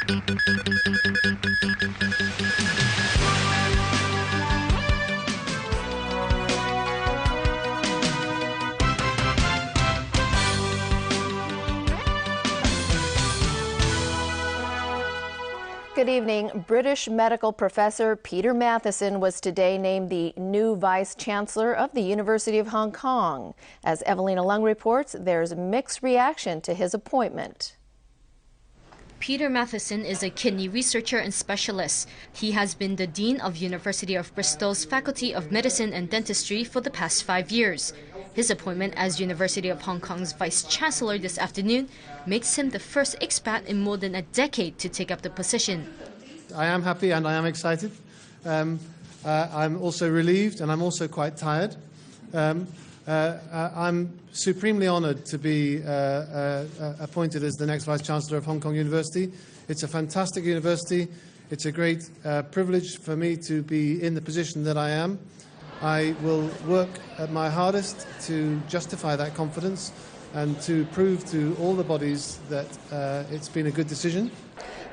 Good evening. British medical professor Peter Matthieson was today named the new Vice Chancellor of the University of Hong Kong. As Evelina Lung reports, there's mixed reaction to his appointment. Peter Matthieson is a kidney researcher and specialist. He has been the Dean of University of Bristol's Faculty of Medicine and Dentistry for the past 5 years. His appointment as University of Hong Kong's Vice Chancellor this afternoon makes him the first expat in more than a decade to take up the position. I am happy and I am excited. I'm also relieved and I'm also quite tired. I'm supremely honoured to be appointed as the next Vice Chancellor of Hong Kong University. It's a fantastic university. It's a great privilege for me to be in the position that I am. I will work at my hardest to justify that confidence and to prove to all the bodies that it's been a good decision.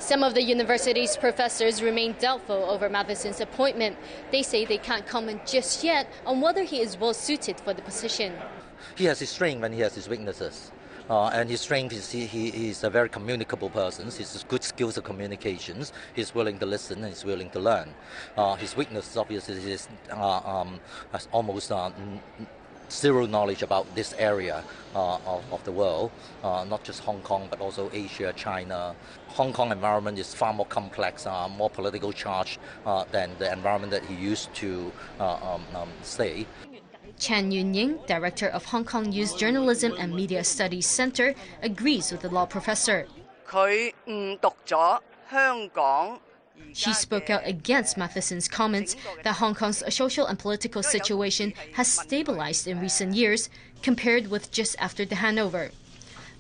Some of the university's professors remain doubtful over Mathieson's appointment. They say they can't comment just yet on whether he is well suited for the position. He has his strength and he has his weaknesses. And his strength is he's a very communicable person. He has good skills of communications. He's willing to listen and he's willing to learn. His weakness, obviously, is has almost zero knowledge about this area of the world, not just Hong Kong, but also Asia, China. Hong Kong environment is far more complex, more political charged than the environment that he used to stay. Chan Yun-ying, director of Hong Kong Youth Journalism and Media Studies Center, agrees with the law professor. She spoke out against Mathieson's comments that Hong Kong's social and political situation has stabilized in recent years compared with just after the handover.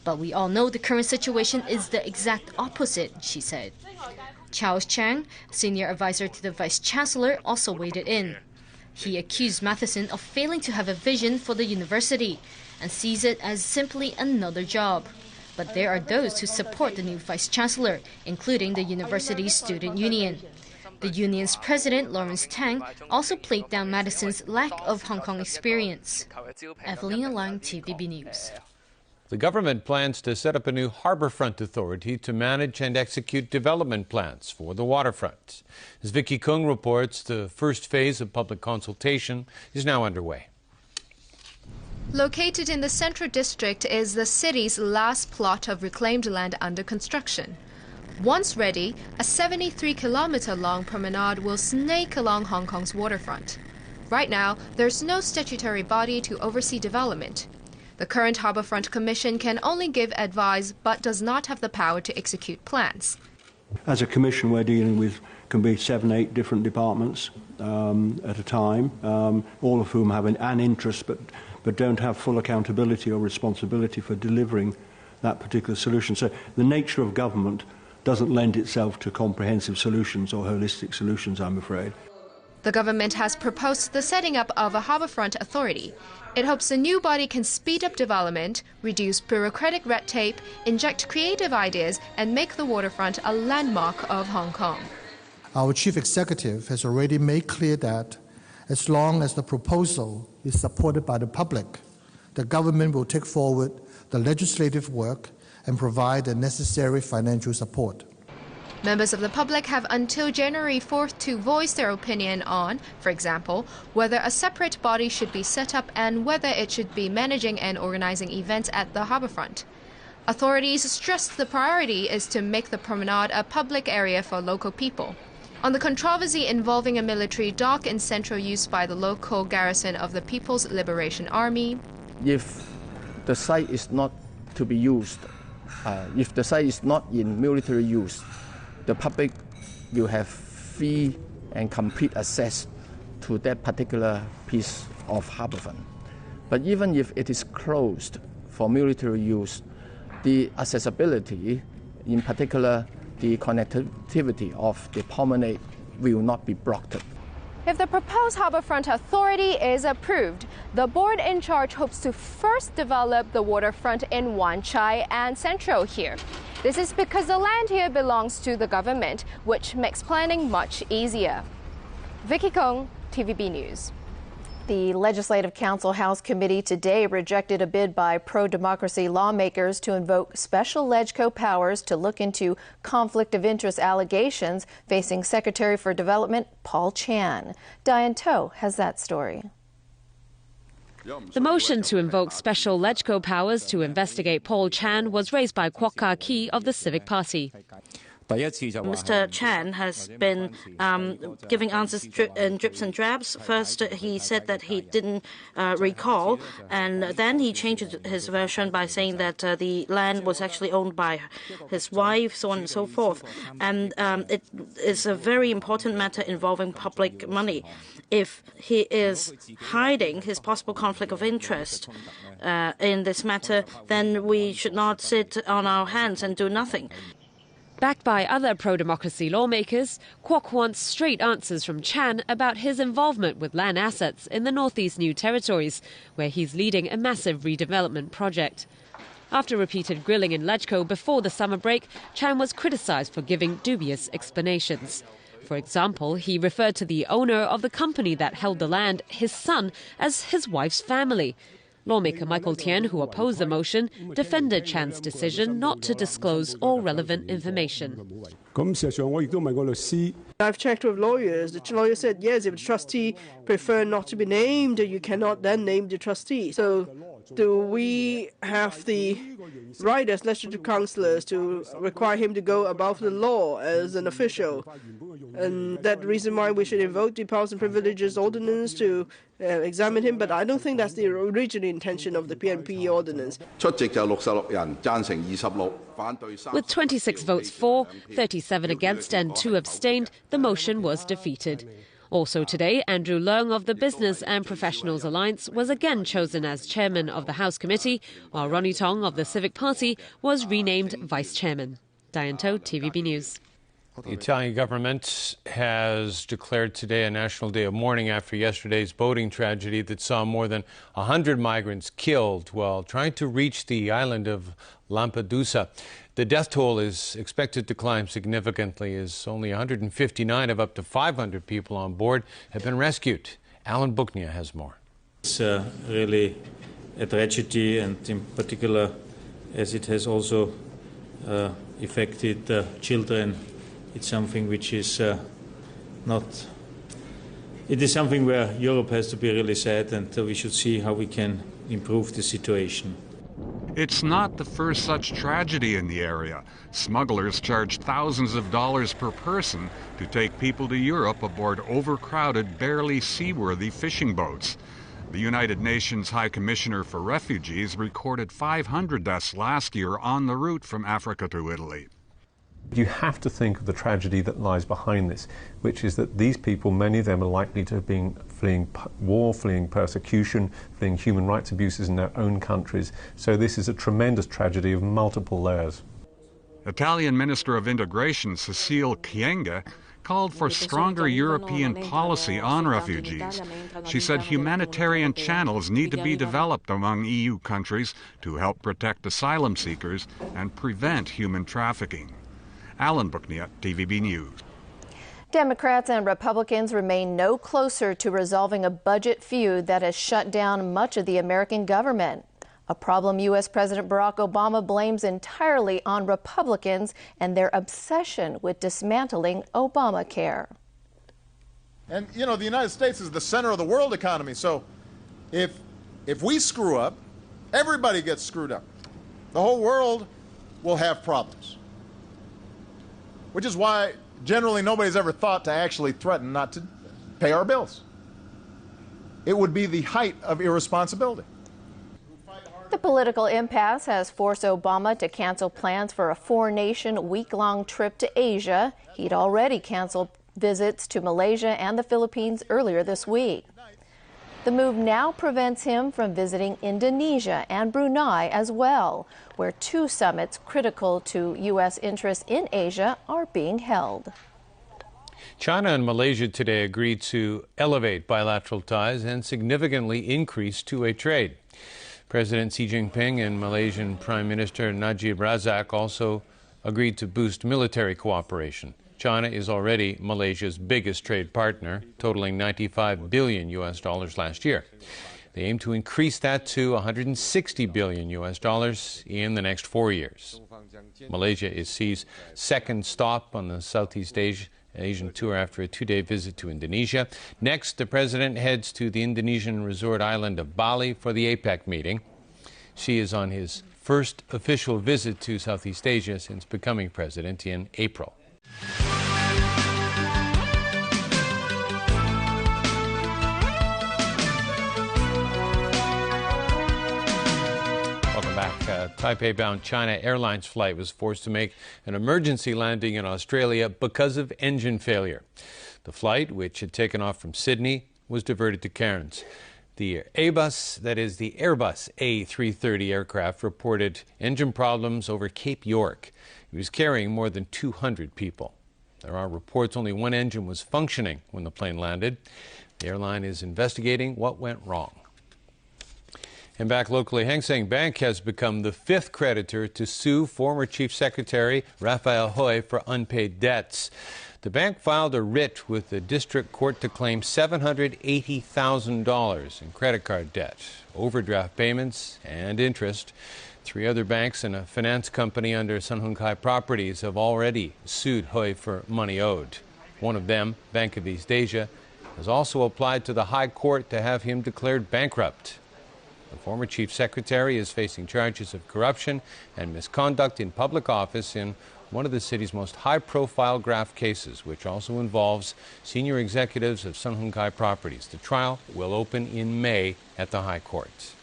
But we all know the current situation is the exact opposite, she said. Charles Chang, senior advisor to the Vice Chancellor, also waded in. He accused Matthieson of failing to have a vision for the university and sees it as simply another job. But there are those who support the new Vice Chancellor, including the university's student union. The union's president, Lawrence Tang, also played down Mathieson's lack of Hong Kong experience. Evelina Lang, TVB News. The government plans to set up a new harbourfront authority to manage and execute development plans for the waterfront. As Vicky Kung reports, the first phase of public consultation is now underway. Located in the Central District is the city's last plot of reclaimed land under construction. Once ready, a 73-kilometre-long promenade will snake along Hong Kong's waterfront. Right now, there's no statutory body to oversee development. The current Harbourfront Commission can only give advice but does not have the power to execute plans. As a commission, we're dealing with can be 7, 8 different departments at a time, all of whom have an interest but don't have full accountability or responsibility for delivering that particular solution. So the nature of government doesn't lend itself to comprehensive solutions or holistic solutions, I'm afraid. The government has proposed the setting up of a harbourfront authority. It hopes the new body can speed up development, reduce bureaucratic red tape, inject creative ideas, and make the waterfront a landmark of Hong Kong. Our chief executive has already made clear that as long as the proposal is supported by the public, the government will take forward the legislative work and provide the necessary financial support. Members of the public have until January 4th to voice their opinion on, for example, whether a separate body should be set up and whether it should be managing and organizing events at the harbourfront. Authorities stressed the priority is to make the promenade a public area for local people. On the controversy involving a military dock in central use by the local garrison of the People's Liberation Army. If the site is not to be used, if the site is not in military use, the public will have free and complete access to that particular piece of harbourfront. But even if it is closed for military use, the accessibility, in particular the connectivity of the promenade, will not be blocked. If the proposed harbourfront authority is approved, the board in charge hopes to first develop the waterfront in Wan Chai and Central here. This is because the land here belongs to the government, which makes planning much easier. Vicky Kong, TVB News. The Legislative Council House Committee today rejected a bid by pro-democracy lawmakers to invoke special LegCo powers to look into conflict of interest allegations facing Secretary for Development Paul Chan. Diane To has that story. The motion to invoke special LegCo powers to investigate Paul Chan was raised by Kwok Ka-ki of the Civic Party. Mr. Chan has been giving answers in drips and drabs. First, he said that he didn't recall, and then he changed his version by saying that the land was actually owned by his wife, so on and so forth. And it is a very important matter involving public money. If he is hiding his possible conflict of interest in this matter, then we should not sit on our hands and do nothing. Backed by other pro-democracy lawmakers, Kwok wants straight answers from Chan about his involvement with land assets in the Northeast New Territories, where he's leading a massive redevelopment project. After repeated grilling in LegCo before the summer break, Chan was criticised for giving dubious explanations. For example, he referred to the owner of the company that held the land, his son, as his wife's family. Lawmaker Michael Tien, who opposed the motion, defended Chan's decision not to disclose all relevant information. I've checked with lawyers. The lawyer said, yes, if the trustee prefer not to be named, you cannot then name the trustee. So do we have the right as legislative councillors to require him to go above the law as an official? And that's the reason why we should invoke the Powers and Privileges Ordinance to examine him, but I don't think that's the original intention of the PNP ordinance. With 26 votes for, 37 against and 2 abstained, the motion was defeated. Also today, Andrew Leung of the Business and Professionals Alliance was again chosen as chairman of the House Committee, while Ronnie Tong of the Civic Party was renamed vice chairman. Diane To, TVB News. The Italian government has declared today a national day of mourning after yesterday's boating tragedy that saw more than 100 migrants killed while trying to reach the island of Lampedusa. The death toll is expected to climb significantly as only 159 of up to 500 people on board have been rescued. Alan Buknia has more. It's really a tragedy, and in particular as it has also affected children. It's something which is it is something where Europe has to be really sad, and we should see how we can improve the situation. It's not the first such tragedy in the area. Smugglers charge thousands of dollars per person to take people to Europe aboard overcrowded, barely seaworthy fishing boats. The United Nations High Commissioner for Refugees recorded 500 deaths last year on the route from Africa to Italy. You have to think of the tragedy that lies behind this, which is that these people, many of them are likely to have been fleeing war, fleeing persecution, fleeing human rights abuses in their own countries. So this is a tremendous tragedy of multiple layers. Italian Minister of Integration Cecile Kyenge called for stronger European policy on refugees. She said humanitarian channels need to be developed among EU countries to help protect asylum seekers and prevent human trafficking. Alan Buknia, TVB News. Democrats and Republicans remain no closer to resolving a budget feud that has shut down much of the American government. A problem U.S. President Barack Obama blames entirely on Republicans and their obsession with dismantling Obamacare. And, you know, the United States is the center of the world economy. So if we screw up, everybody gets screwed up. The whole world will have problems. Which is why generally nobody's ever thought to actually threaten not to pay our bills. It would be the height of irresponsibility. The political impasse has forced Obama to cancel plans for a four-nation week-long trip to Asia. He'd already canceled visits to Malaysia and the Philippines earlier this week. The move now prevents him from visiting Indonesia and Brunei as well, where two summits critical to U.S. interests in Asia are being held. China and Malaysia today agreed to elevate bilateral ties and significantly increase two-way trade. President Xi Jinping and Malaysian Prime Minister Najib Razak also agreed to boost military cooperation. China is already Malaysia's biggest trade partner, totaling $95 billion last year. They aim to increase that to $160 billion in the next 4 years. Malaysia is Xi's second stop on the Southeast Asian tour after a two-day visit to Indonesia. Next, the president heads to the Indonesian resort island of Bali for the APEC meeting. Xi is on his first official visit to Southeast Asia since becoming president in April. Welcome back. Taipei-bound China Airlines flight was forced to make an emergency landing in Australia because of engine failure. The flight, which had taken off from Sydney, was diverted to Cairns. The Airbus A330 aircraft reported engine problems over Cape York. It was carrying more than 200 people. There are reports only one engine was functioning when the plane landed. The airline is investigating what went wrong. And back locally, Hang Seng Bank has become the fifth creditor to sue former Chief Secretary Raphael Hui for unpaid debts. The bank filed a writ with the district court to claim $780,000 in credit card debt, overdraft payments, and interest. Three other banks and a finance company under Sun Hung Kai Properties have already sued Hui for money owed. One of them, Bank of East Asia, has also applied to the High Court to have him declared bankrupt. The former chief secretary is facing charges of corruption and misconduct in public office in one of the city's most high-profile graft cases, which also involves senior executives of Sun Hung Kai Properties. The trial will open in May at the High Court.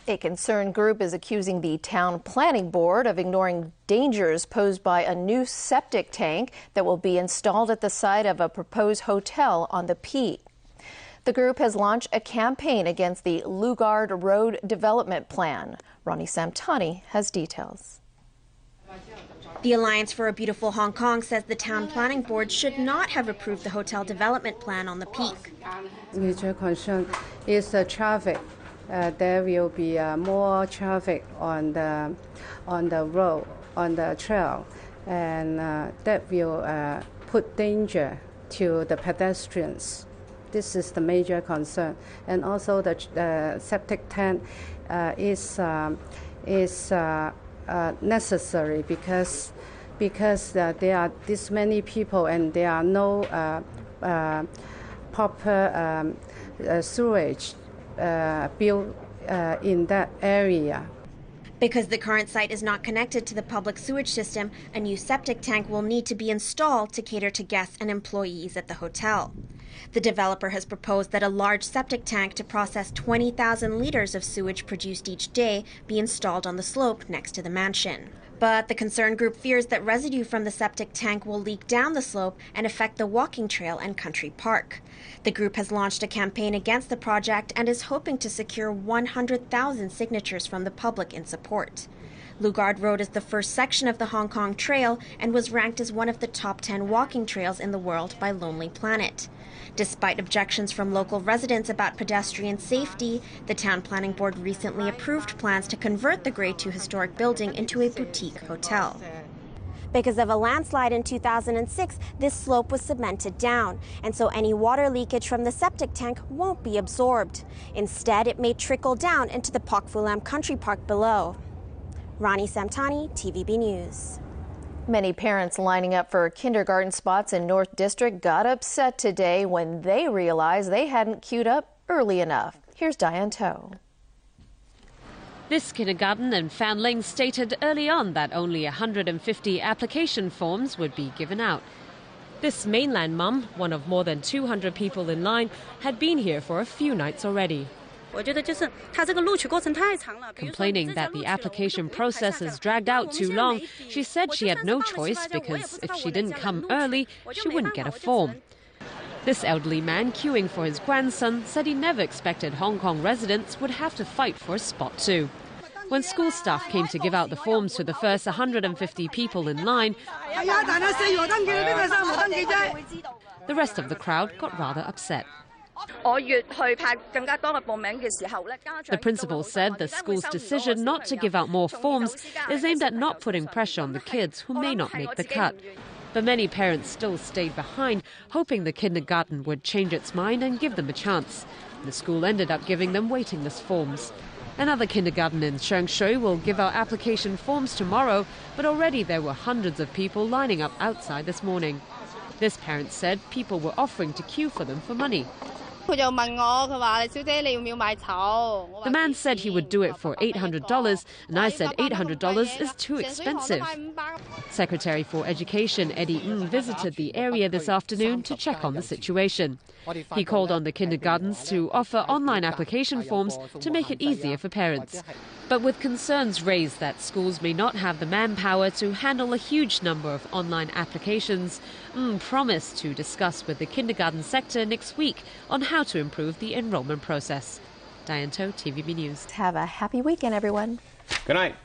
A concerned group is accusing the town planning board of ignoring dangers posed by a new septic tank that will be installed at the site of a proposed hotel on the Peak. The group has launched a campaign against the Lugard Road development plan. Ronnie Samtani has details. The Alliance for a Beautiful Hong Kong says the town planning board should not have approved the hotel development plan on the Peak. Major concern is the traffic. There will be more traffic on the road, on the trail, and that will put danger to the pedestrians. This is the major concern, and also the septic tank is necessary because there are this many people and there are no proper sewage built in that area. Because the current site is not connected to the public sewage system, a new septic tank will need to be installed to cater to guests and employees at the hotel. The developer has proposed that a large septic tank to process 20,000 liters of sewage produced each day be installed on the slope next to the mansion. But the concerned group fears that residue from the septic tank will leak down the slope and affect the walking trail and country park. The group has launched a campaign against the project and is hoping to secure 100,000 signatures from the public in support. Lugard Road is the first section of the Hong Kong Trail and was ranked as one of the top 10 walking trails in the world by Lonely Planet. Despite objections from local residents about pedestrian safety, the Town Planning Board recently approved plans to convert the Grade 2 historic building into a boutique hotel. Because of a landslide in 2006, this slope was cemented down, and so any water leakage from the septic tank won't be absorbed. Instead, it may trickle down into the Pak Fu Lam Country Park below. Ronnie Samtani, TVB News. Many parents lining up for kindergarten spots in North District got upset today when they realized they hadn't queued up early enough. Here's Diane To. This kindergarten in Fanling stated early on that only 150 application forms would be given out. This mainland mum, one of more than 200 people in line, had been here for a few nights already. Complaining that the application process has dragged out too long, she said she had no choice because if she didn't come early, she wouldn't get a form. This elderly man queuing for his grandson said he never expected Hong Kong residents would have to fight for a spot too. When school staff came to give out the forms to the first 150 people in line, the rest of the crowd got rather upset. The principal said the school's decision not to give out more forms is aimed at not putting pressure on the kids who may not make the cut. But many parents still stayed behind, hoping the kindergarten would change its mind and give them a chance. The school ended up giving them waiting list forms. Another kindergarten in Shengshui will give out application forms tomorrow, but already there were hundreds of people lining up outside this morning. This parent said people were offering to queue for them for money. The man said he would do it for $800, and I said $800 is too expensive. Secretary for Education Eddie Ng visited the area this afternoon to check on the situation. He called on the kindergartens to offer online application forms to make it easier for parents. But with concerns raised that schools may not have the manpower to handle a huge number of online applications, Ng promised to discuss with the kindergarten sector next week on how to improve the enrollment process. Diane To, TVB News. Have a happy weekend, everyone. Good night.